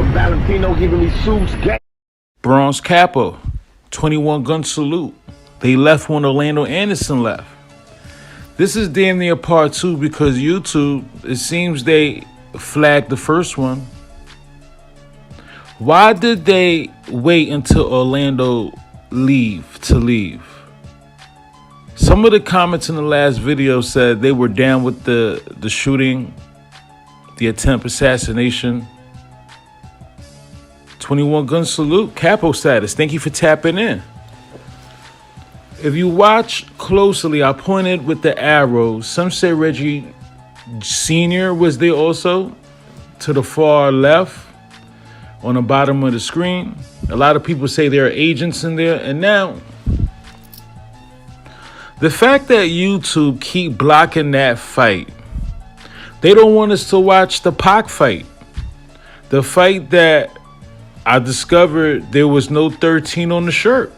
Valentino giving me suits. Bronze Capo, 21 gun salute. They left when Orlando Anderson left. This is damn near part 2 because YouTube, it seems they flagged the first one. Why did they wait until Orlando leave? Some of the comments in the last video said they were down with the shooting, the attempt assassination. 21 gun salute, Capo status. Thank you for tapping in. If you watch closely, I pointed with the arrows. Some say Reggie Sr. was there also, to the far left on the bottom of the screen. A lot of people say there are agents in there. And now, the fact that YouTube keep blocking that fight, they don't want us to watch the Pac fight. The fight that I discovered there was no 13 on the shirt.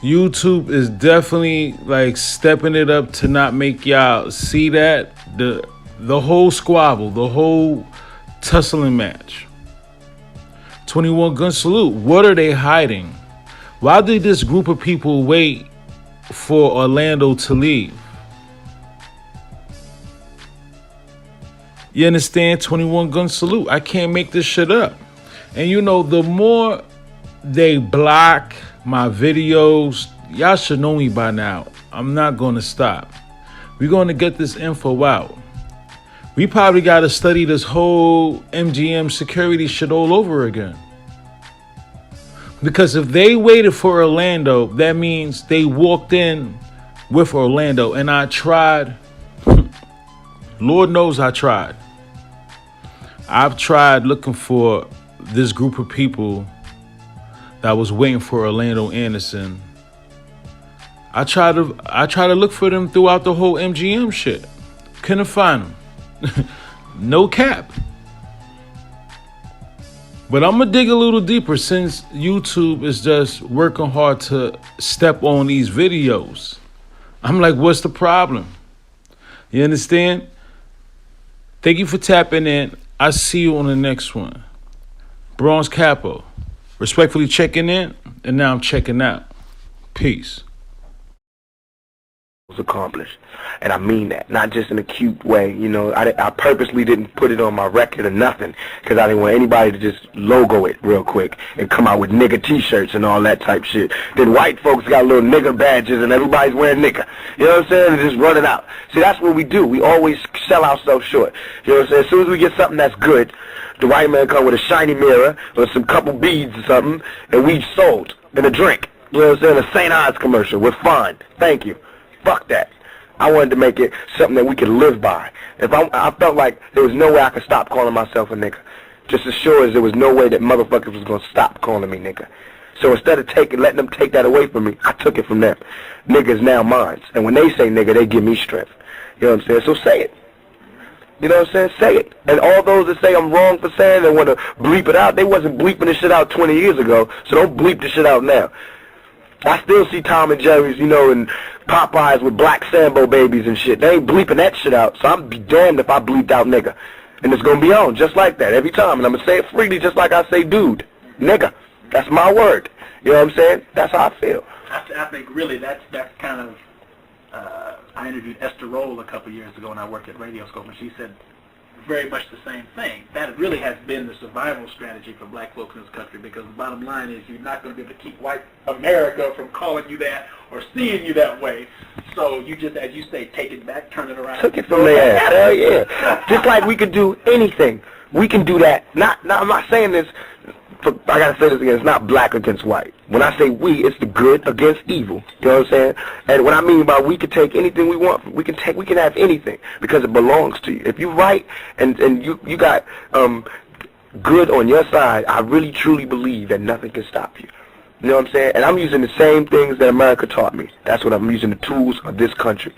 YouTube is definitely like stepping it up to not make y'all see that. The whole squabble, the whole tussling match. 21 gun salute. What are they hiding? Why did this group of people wait for Orlando to leave? You understand? 21 gun salute. I can't make this shit up. And you know, the more they block my videos, y'all should know me by now. I'm not going to stop. We're going to get this info out. We probably got to study this whole MGM security shit all over again. Because if they waited for Orlando, that means they walked in with Orlando. And I tried. Lord knows I tried. I've tried looking for this group of people that was waiting for Orlando Anderson. I try to look for them throughout the whole MGM shit. Couldn't find them. No cap. But I'm gonna dig a little deeper since YouTube is just working hard to step on these videos. I'm like, what's the problem? You understand? Thank you for tapping in. I see you on the next one. Bronze Capo. Respectfully checking in, and now I'm checking out. Peace. Was accomplished, and I mean that, not just in a cute way. You know, I purposely didn't put it on my record or nothing, because I didn't want anybody to just logo it real quick and come out with nigga t-shirts and all that type shit. Then white folks got little nigga badges and everybody's wearing nigga. You know what I'm saying? And just running out. See, that's what we do. We always sell ourselves short. You know what I'm saying? As soon as we get something that's good, the white man come with a shiny mirror or some couple beads or something, and we sold and a drink. You know what I'm saying? A St. Ives commercial. We're fine. Thank you. Fuck that. I wanted to make it something that we could live by. If I felt like there was no way I could stop calling myself a nigga. Just as sure as there was no way that motherfuckers was going to stop calling me nigga. So instead of letting them take that away from me, I took it from them. Nigga's now mine. And when they say nigga, they give me strength. You know what I'm saying? So say it. You know what I'm saying? Say it. And all those that say I'm wrong for saying and want to bleep it out, they wasn't bleeping this shit out 20 years ago. So don't bleep the shit out now. I still see Tom and Jerry's, you know, and Popeyes with black Sambo babies and shit. They ain't bleeping that shit out, so I'm be damned if I bleeped out nigga. And it's going to be on just like that every time. And I'm going to say it freely just like I say dude. Nigga. That's my word. You know what I'm saying? That's how I feel. I think really that's kind of, I interviewed Esther Roll a couple years ago when I worked at Radio Scope, and she said very much the same thing. That really has been the survival strategy for black folks in this country, because the bottom line is you're not going to be able to keep white America from calling you that or seeing you that way. So you just, as you say, take it back, turn it around. Took it from their ass. Hell yeah. Just like we could do anything. We can do that. I'm not saying this, I gotta say this again, it's not black against white. When I say we, it's the good against evil. You know what I'm saying? And what I mean by we can take anything we want, we can have anything because it belongs to you. If you right and you got good on your side, I really truly believe that nothing can stop you. You know what I'm saying? And I'm using the same things that America taught me. That's what I'm using, the tools of this country.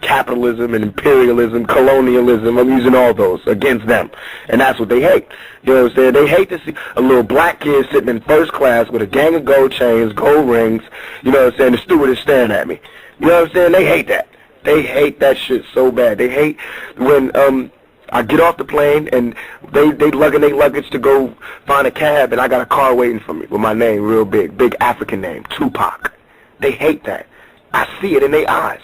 Capitalism and imperialism, colonialism, I'm using all those against them. And that's what they hate. You know what I'm saying? They hate to see a little black kid sitting in first class with a gang of gold chains, gold rings, you know what I'm saying? The steward is staring at me. You know what I'm saying? They hate that. They hate that shit so bad. They hate when I get off the plane, and they lugging their luggage to go find a cab, and I got a car waiting for me with my name real big African name, Tupac. They hate that. I see it in their eyes.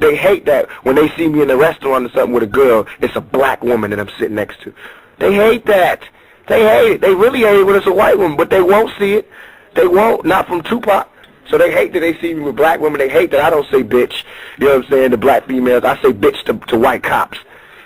They hate that when they see me in a restaurant or something with a girl, it's a black woman that I'm sitting next to. They hate that. They hate it. They really hate it when it's a white woman, but they won't see it. They won't, not from Tupac. So they hate that they see me with black women. They hate that I don't say bitch, you know what I'm saying, to black females. I say bitch to white cops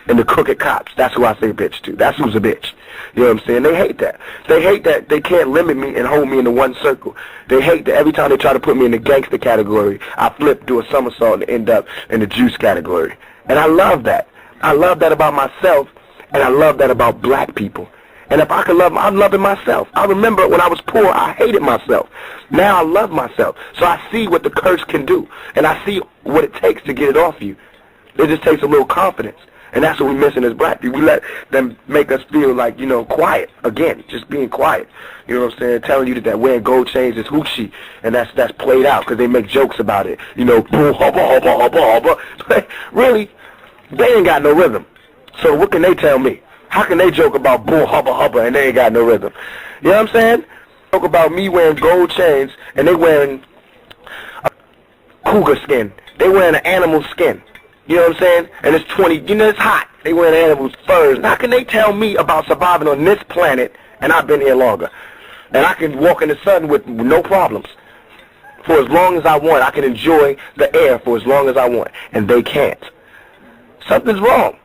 and the crooked cops. That's who I say bitch to. That's who's a bitch. You know what I'm saying? They hate that. They hate that they can't limit me and hold me into one circle. They hate that every time they try to put me in the gangster category, I flip, do a somersault, and end up in the juice category. And I love that. I love that about myself, and I love that about black people. And if I could love, I'm loving myself. I remember when I was poor, I hated myself. Now I love myself. So I see what the curse can do, and I see what it takes to get it off you. It just takes a little confidence. And that's what we're missing as black people. We let them make us feel like, you know, quiet. Again, just being quiet. You know what I'm saying? Telling you that wearing gold chains is hoochie. And that's played out because they make jokes about it. You know, boom, hubba, hubba, hubba, hubba. Really, they ain't got no rhythm. So what can they tell me? How can they joke about boom, hubba, hubba, and they ain't got no rhythm? You know what I'm saying? Joke about me wearing gold chains and they wearing a cougar skin. They wearing an animal skin. You know what I'm saying? And it's 20, you know, it's hot. They wearing animals' furs. How can they tell me about surviving on this planet and I've been here longer? And I can walk in the sun with no problems. For as long as I want, I can enjoy the air for as long as I want. And they can't. Something's wrong.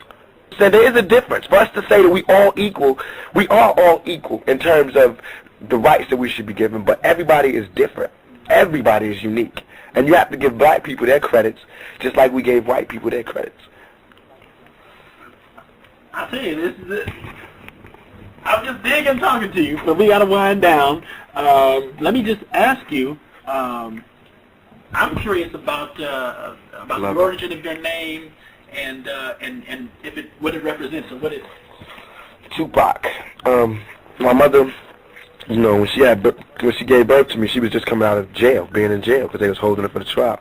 So there is a difference. For us to say that we all equal, we are all equal in terms of the rights that we should be given, but everybody is different. Everybody is unique. And you have to give black people their credits, just like we gave white people their credits. I tell you, this is it. I'm just digging talking to you, so we got to wind down. Let me just ask you, I'm curious about the origin of your name and if it what it represents and what it. Tupac. My mother. You know, when she gave birth to me, she was just coming out of jail, being in jail, because they was holding her for the trial.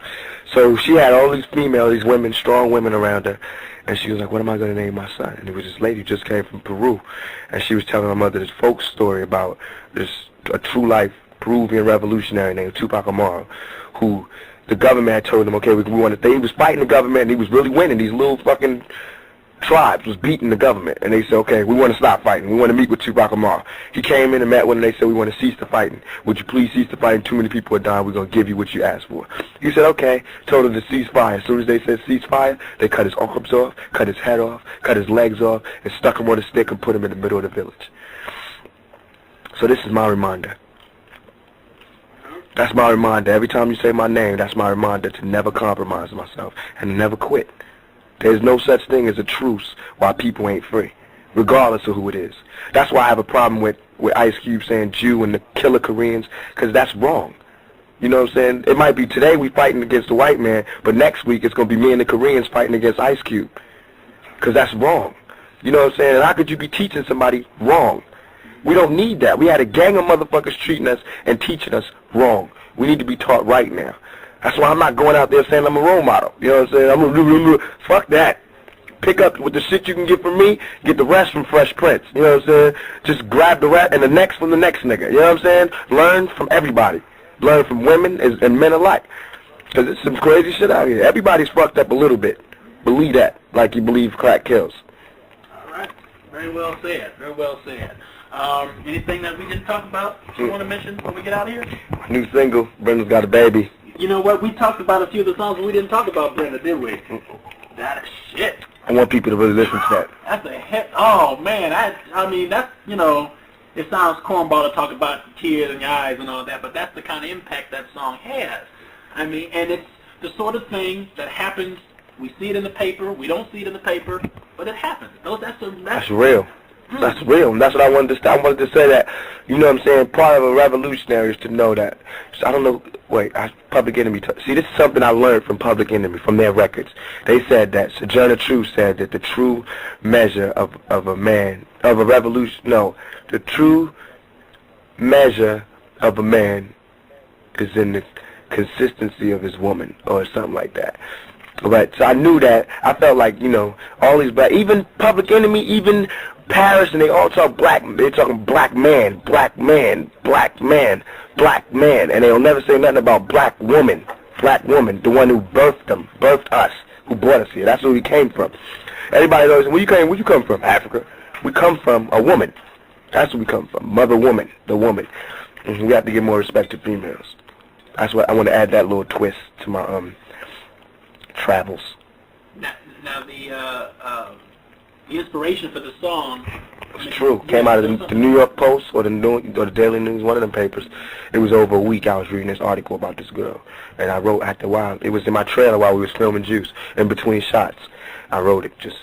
So she had all these these women, strong women around her, and she was like, what am I going to name my son? And it was this lady who just came from Peru, and she was telling my mother this folk story about a true life Peruvian revolutionary named Tupac Amaru, who the government had told him, okay, we wanted, he was fighting the government, and he was really winning. These little fucking tribes was beating the government, and they said, okay, we want to stop fighting. We want to meet with Tupac Amaru. He came in and met with them, and they said, we want to cease the fighting. Would you please cease the fighting? Too many people are dying. We're going to give you what you asked for. He said, okay. Told them to cease fire. As soon as they said cease fire, they cut his arms off, cut his head off, cut his legs off, and stuck him on a stick and put him in the middle of the village. So this is my reminder. That's my reminder. Every time you say my name, that's my reminder to never compromise myself and never quit. There's no such thing as a truce while people ain't free, regardless of who it is. That's why I have a problem with Ice Cube saying Jew and the killer Koreans, because that's wrong. You know what I'm saying? It might be today we fighting against the white man, but next week it's going to be me and the Koreans fighting against Ice Cube, because that's wrong. You know what I'm saying? And how could you be teaching somebody wrong? We don't need that. We had a gang of motherfuckers treating us and teaching us wrong. We need to be taught right now. That's why I'm not going out there saying I'm a role model. You know what I'm saying? I'm gonna fuck that. Pick up with the shit you can get from me, get the rest from Fresh Prince. You know what I'm saying? Just grab the rest and the next from the next nigga. You know what I'm saying? Learn from everybody. Learn from women and men alike. Because there's some crazy shit out here. Everybody's fucked up a little bit. Believe that, like you believe crack kills. All right. Very well said. Very well said. Anything that we didn't talk about you want to mention when we get out of here? My new single, Brenda's Got a Baby. You know what? We talked about a few of the songs, but we didn't talk about Brenda, did we? That is shit. I want people to really listen to that. That's a hit. Oh, man. I mean, that's, you know, it sounds cornball to talk about tears in your eyes and all that, but that's the kind of impact that song has. I mean, and it's the sort of thing that happens. We see it in the paper. We don't see it in the paper, but it happens. That's real. That's real, and that's what I wanted to say. I wanted to say that, you know what I'm saying, part of a revolutionary is to know that. So I don't know, Public Enemy. See, this is something I learned from Public Enemy, from their records. They said that, Sojourner Truth said that the true measure of a man, of a revolution, no, the true measure of a man is in the consistency of his woman, or something like that. But so I knew that. I felt like, you know, all these black, even Public Enemy, even Paris, and they all talk black. They're talking black man, black man, black man, black man, and they'll never say nothing about black woman, the one who birthed them, birthed us, who brought us here. That's where we came from. Everybody knows where you come from, Africa. We come from a woman. That's where we come from, mother woman, the woman. And we have to give more respect to females. That's what I want to add, that little twist to my travels. Now the inspiration for the song. It's true. Came out of the New York Post or the Daily News, one of them papers. It was over a week I was reading this article about this girl, and I wrote after a while. It was in my trailer while we was filming Juice, in between shots. I wrote it just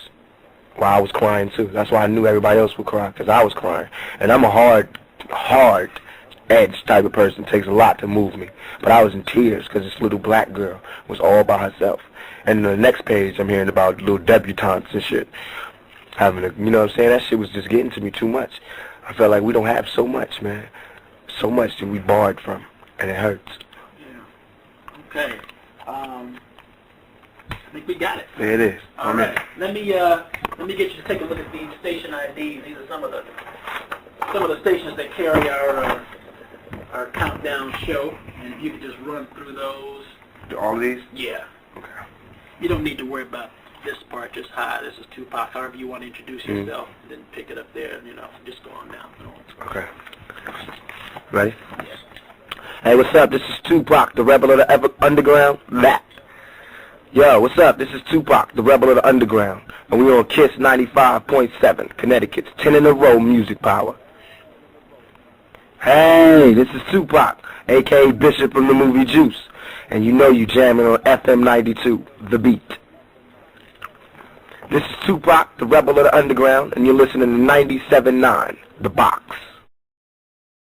while I was crying too. That's why I knew everybody else would cry, because I was crying. And I'm a hard edge type of person. It takes a lot to move me. But I was in tears because this little black girl was all by herself. And on the next page, I'm hearing about little debutantes and shit. Having a, you know what I'm saying? That shit was just getting to me too much. I felt like we don't have so much, man. So much that we borrowed from, and it hurts. Yeah. Okay. I think we got it. There it is. All right. Let me get you to take a look at these station IDs. These are some of the stations that carry our countdown show, and if you could just run through those. All of these? Yeah. Okay. You don't need to worry about this part, just hi, this is Tupac. However you want to introduce yourself, then pick it up there, you know, just go on down. Okay. Ready? Yes. Hey, what's up? This is Tupac, the rebel of the underground. That. Yo, what's up? This is Tupac, the rebel of the underground, and we on KISS 95.7, Connecticut's 10 in a row music power. Hey, this is Tupac, a.k.a. Bishop from the movie Juice, and you know you jamming on FM 92, The Beat. This is Tupac, the rebel of the underground, and you're listening to 97.9, The Box.